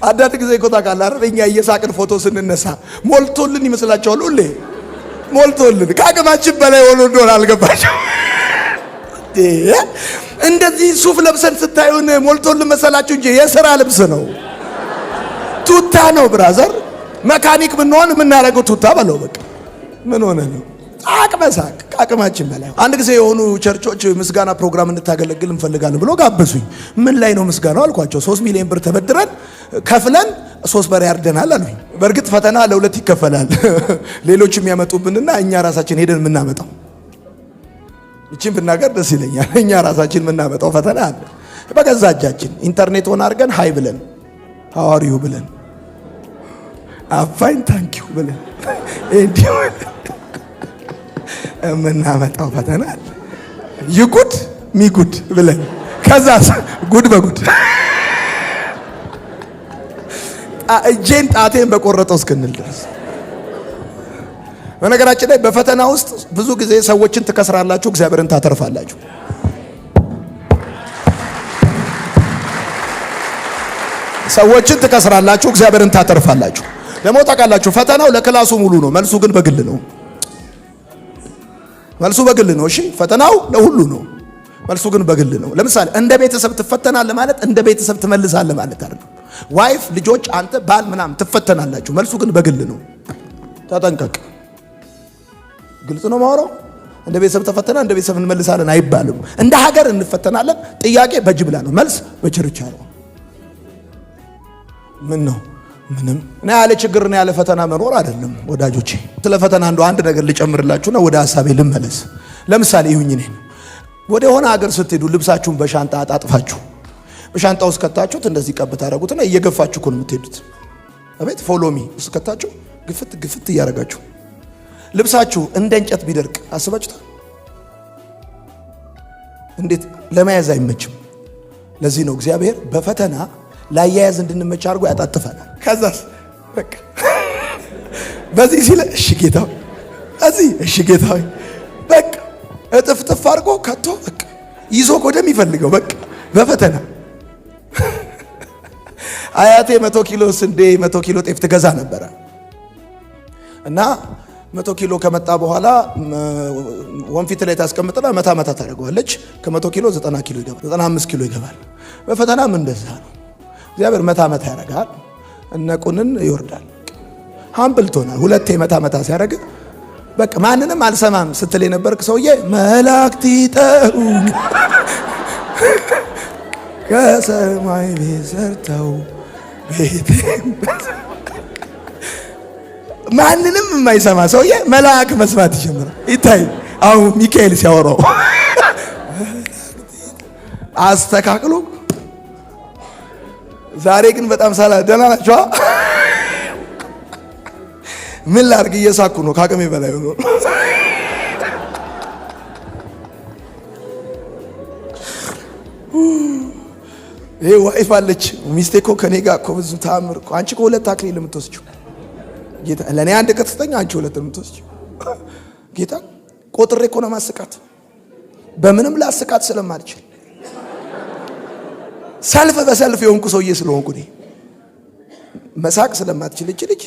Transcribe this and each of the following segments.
አንዳንድ ጊዜ እኮ ታውቃለህ አይደል? እኛ እየሳቅን ፎቶ ስንነሳ ሞልቶልን ይመስላችኋል። ሁሌ ሞልቶልን ከአቅማችን በላይ ሆኖ እንደሆነ አልገባቸው። እንደዚህ ሱፍ ለብሰን ስታዩን ሞልቶልን መሰላችሁ እንጂ የሥራ ልብስ ነው፣ ቱታ ነው። ብራዘር መካኒክ ብንሆን የምናደርገው ቱታ በለው። በቃ ምን ሆነ ነው አቅመሳቅ ከአቅማችን በላይ። አንድ ጊዜ የሆኑ ቸርቾች ምስጋና ፕሮግራም እንድታገለግል እንፈልጋለን ብሎ ጋበዙኝ። ምን ላይ ነው ምስጋናው አልኳቸው። 3 ሚሊዮን ብር ተበድረን ከፍለን 3 በሬ ያርደናል አሉኝ። በእርግጥ ፈተና ለሁለት ይከፈላል። ሌሎች የሚያመጡብንና እኛ ራሳችን ሄደን የምናመጣው። እቺን ብናገር ደስ ይለኛል። እኛ ራሳችን የምናመጣው ፈተና አለ። በገዛ እጃችን ኢንተርኔት ሆነ አድርገን ሃይ ብለን ሐዋሪው ብለን አፋይን ታንኪዩ ብለን እንዲሁ የምናመጣው ፈተና አለ። ይጉድ ሚጉድ ብለን ከዛ ጉድ በጉድ እጄን ጣቴን በቆረጠው እስክንል ድረስ። በነገራችን ላይ በፈተና ውስጥ ብዙ ጊዜ ሰዎችን ትከስራላችሁ፣ እግዚአብሔርን ታተርፋላችሁ። ሰዎችን ትከስራላችሁ፣ እግዚአብሔርን ታተርፋላችሁ። ደግሞ ታውቃላችሁ ፈተናው ለክላሱ ሙሉ ነው፣ መልሱ ግን በግል ነው። መልሱ በግል ነው። እሺ ፈተናው ለሁሉ ነው፣ መልሱ ግን በግል ነው። ለምሳሌ እንደ ቤተሰብ ትፈተናለህ ማለት እንደ ቤተሰብ ትመልሳለህ ማለት አይደለም። ዋይፍ፣ ልጆች፣ አንተ ባል ምናምን ትፈተናላችሁ፣ መልሱ ግን በግል ነው። ተጠንቀቅ። ግልጽ ነው ማወራው። እንደ ቤተሰብ ተፈተና እንደ ቤተሰብ እንመልሳለን አይባልም። እንደ ሀገር እንፈተናለን። ጥያቄ በጅምላ ነው፣ መልስ በችርቻሮ። ምን ነው ምንም እና ያለ ችግር እና ያለ ፈተና መኖር አይደለም ወዳጆቼ። ስለ ፈተና አንድ ነገር ልጨምርላችሁና ወደ ሐሳቤ ልመለስ። ለምሳሌ ይሁን እኔ ወደ ሆነ ሀገር ስትሄዱ ልብሳችሁን በሻንጣ አጣጥፋችሁ በሻንጣ ውስጥ ከታችሁት እንደዚህ ቀብታ አረጉትና እየገፋችሁ እኮ ነው የምትሄዱት። አቤት ፎሎሚ ውስጥ ከታችሁ ግፍት ግፍት እያረጋችሁ ልብሳችሁ እንደ እንጨት ቢደርቅ አስባችሁታል? እንዴት ለመያዝ አይመችም። ለዚህ ነው እግዚአብሔር በፈተና ላያያዝ እንድንመች አድርጎ ያጣጥፈናል። ከዛስ በቃ በዚህ ሲለ እሺ ጌታው እዚህ እሺ ጌታው በቃ እጥፍጥፍ አድርጎ ከቶ በቃ ይዞ ወደሚፈልገው በቃ በፈተና አያቴ 100 ኪሎ ስንዴ 100 ኪሎ ጤፍ ትገዛ ነበረ እና 100 ኪሎ ከመጣ በኋላ ወንፊት ላይ ታስቀምጥና መታ ታደርገዋለች። ከ100 ኪሎ 90 ኪሎ ይገባል፣ 95 ኪሎ ይገባል። በፈተናም እንደዛ ነው። እግዚአብሔር መታ ያደርጋል፣ እነቁንን ይወርዳል። ሃምብልቶና ሁለቴ መታ ሲያደርግ በቃ ማንንም አልሰማም ስትል የነበርክ ሰውዬ መላእክት ይጠሩኝ ከሰማይ ቤት ሰርተው ቤቴ ማንንም የማይሰማ ሰውዬ መልአክ መስማት ይጀምራል። ይታይ አሁን ሚካኤል ሲያወራው አስተካክሎ። ዛሬ ግን በጣም ደህና ናቸው። ምን ላድርግ እየሳኩ ነው፣ ከአቅሜ በላይ ሆኖ። ይሄ ዋይፍ አለች ሚስቴ እኮ ከኔ ጋር እኮ ብዙ ታምር እኮ። አንቺ እኮ 2 አክሊል የምትወስጂው ጌታ፣ ለኔ 1 ከተሰጠኝ አንቺ 2 የምትወስጂው ጌታ። ቆጥሬ እኮ ነው ማስቃት፣ በምንም ላስቃት ስለማልችል ሰልፍ በሰልፍ የሆንኩ ሰውዬ ስለሆንኩ እኔ መሳቅ ስለማትችል እቺ ልጅ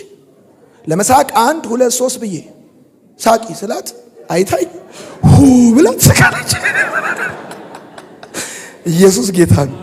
ለመሳቅ 1 2 3 ብዬ ሳቂ ስላት አይታይ ብላ ትስቃለች። ኢየሱስ ጌታ ነው።